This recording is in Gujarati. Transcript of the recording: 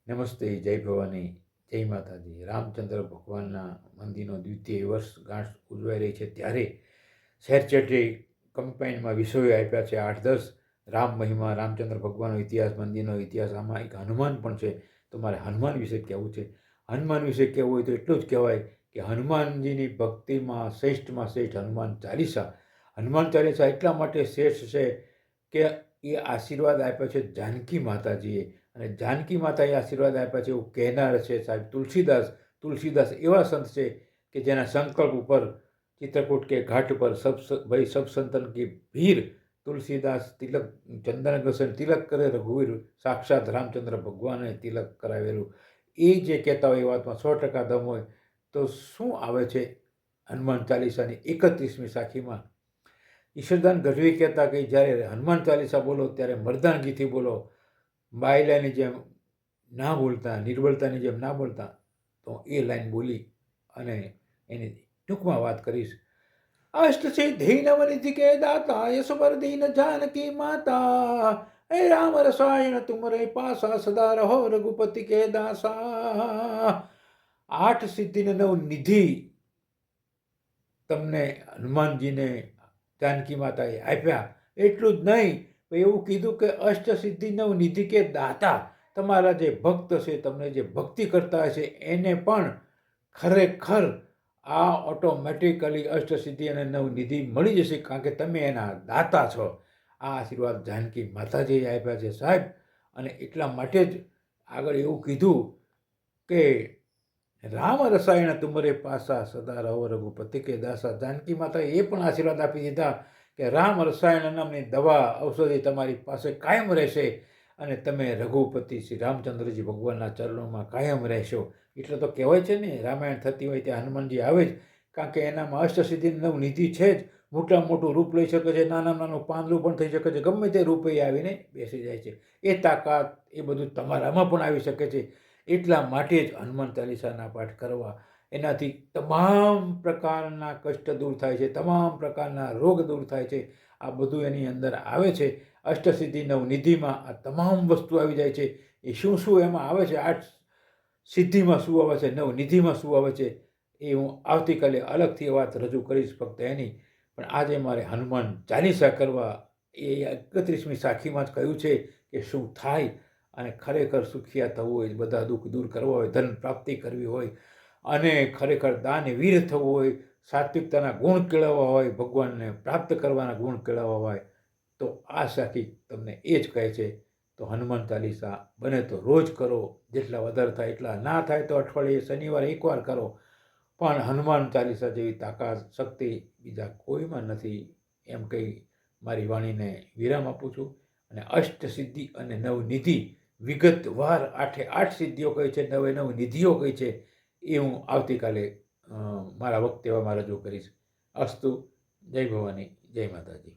નમસ્તે, જય ભવાની, જય માતાજી. રામચંદ્ર ભગવાનના મંદિરનો દ્વિતીય વર્ષગાંઠ ઉજવાઈ રહી છે ત્યારે શેરચેટી કમ્પાઇનમાં વિષયો આપ્યા છે 8-10 રામ મહિમા, રામચંદ્ર ભગવાનનો ઇતિહાસ, મંદિરનો ઇતિહાસ. આમાં એક હનુમાન પણ છે, તો મારે હનુમાન વિશે કહેવું છે. હનુમાન વિશે કહેવું હોય તો એટલું જ કહેવાય કે હનુમાનજીની ભક્તિમાં શ્રેષ્ઠમાં શ્રેષ્ઠ હનુમાન ચાલીસા. હનુમાન ચાલીસા એટલા માટે શ્રેષ્ઠ છે કે એ આશીર્વાદ આપ્યા છે જાનકી માતાજીએ, અને જાનકી માતાએ આશીર્વાદ આપ્યા છે એવું કહેનાર છે સાહેબ તુલસીદાસ એવા સંત છે કે જેના સંકલ્પ ઉપર ચિત્રકૂટ કે ઘાટ પર ભાઈ સબ સંતન की ભીર તુલસીદાસ તિલક ચંદન ઘસન તિલક કરે રઘુવીર, સાક્ષાત રામચંદ્ર ભગવાને તિલક કરાવેલું. એ જે કહેતા હોય એ વાતમાં 100% દમ હોય. તો શું આવે છે હનુમાન ચાલીસાની 31મી સાખીમાં? ઈશ્વરદાન ગઢવી કહેતા કે જ્યારે હનુમાન ચાલીસા બોલો ત્યારે મર્દાનગીથી બોલો, બાયલાની જેમ ના બોલતા, નિર્બળતાની જેમ ના બોલતા. તો એ લાઈન બોલી અને એની ટૂંકમાં વાત કરીશ. અષ્ટ સિદ્ધિ નવનિધિ કે દાતા યશોબર દીન જાનકી માતા, હે રામ રસાયણ તુમરે પાસા સદા રહો રઘુપતિ કે દાસા. 8 સિદ્ધિ ને 9 નિધિ તમને હનુમાનજીને જાનકી માતાએ આપ્યા. એટલું જ નહીં, એવું કીધું કે અષ્ટ સિદ્ધિ નવ નિધિ કે દાતા. તમારા જે ભક્ત છે, તમને જે ભક્તિ કરતા હશે એને પણ ખરેખર આ ઓટોમેટિકલી અષ્ટસિદ્ધિ અને નવ નિધિ મળી જશે, કારણ કે તમે એના દાતા છો. આ આશીર્વાદ જાનકી માતાજીએ આપ્યા છે સાહેબ. અને એટલા માટે જ આગળ એવું કીધું કે રામ રસાયણ તુમરે પાસા સદા રહો રઘુપતિ કે દાસા. જાનકી માતાએ એ પણ આશીર્વાદ આપી દીધા કે રામ રસાયણ નામની દવા ઔષધિ તમારી પાસે કાયમ રહેશે અને તમે રઘુપતિ શ્રી રામચંદ્રજી ભગવાનના ચરણોમાં કાયમ રહેશો. એટલે તો કહેવાય છે ને, રામાયણ થતી હોય ત્યાં હનુમાનજી આવે જ, કારણ કે એનામાં અષ્ટસિદ્ધિ નવ નિધિ છે જ. મોટામાં મોટું રૂપ લઈ શકે છે, નાનું પાંદડું પણ થઈ શકે છે, ગમે તે રૂપે આવીને બેસી જાય છે. એ તાકાત એ બધું તમારામાં પણ આવી શકે છે. એટલા માટે જ હનુમાન ચાલીસાના પાઠ કરવા, એનાથી તમામ પ્રકારના કષ્ટ દૂર થાય છે, તમામ પ્રકારના રોગ દૂર થાય છે. આ બધું એની અંદર આવે છે. અષ્ટસિદ્ધિ નવ નિધિમાં આ તમામ વસ્તુ આવી જાય છે. એ શું શું એમાં આવે છે, 8 સિદ્ધિમાં શું આવે છે, 9 નિધિમાં શું આવે છે, એ હું આવતીકાલે અલગથી વાત રજૂ કરીશ ફક્ત એની. પણ આજે મારે હનુમાન ચાલીસા કરવા, એ 31મી સાખીમાં જ કહ્યું છે કે શું થાય. અને ખરેખર સુખિયા થવું હોય, બધા દુઃખ દૂર કરવા હોય, ધન પ્રાપ્તિ કરવી હોય, અને ખરેખર દાનવીર થવું હોય, સાત્વિકતાના ગુણ કેળવવા હોય, ભગવાનને પ્રાપ્ત કરવાના ગુણ કેળવવા હોય, તો આ સાખી તમને એ જ કહે છે. તો હનુમાન ચાલીસા બને તો રોજ કરો, જેટલા વધારે થાય એટલા. ના થાય તો અઠવાડિયે શનિવારે એકવાર કરો. પણ હનુમાન ચાલીસા જેવી તાકાત શક્તિ બીજા કોઈમાં નથી, એમ કહી મારી વાણીને વિરામ આપું છું. અને અષ્ટસિદ્ધિ અને નવનિધિ વિગતવાર 8 સિદ્ધિઓ કઈ છે, 9 નિધિઓ કઈ છે, એ હું આવતીકાલે મારા વક્તવ્યમાં રજૂ કરીશ. અસ્તુ. જય ભવાની, જય માતાજી.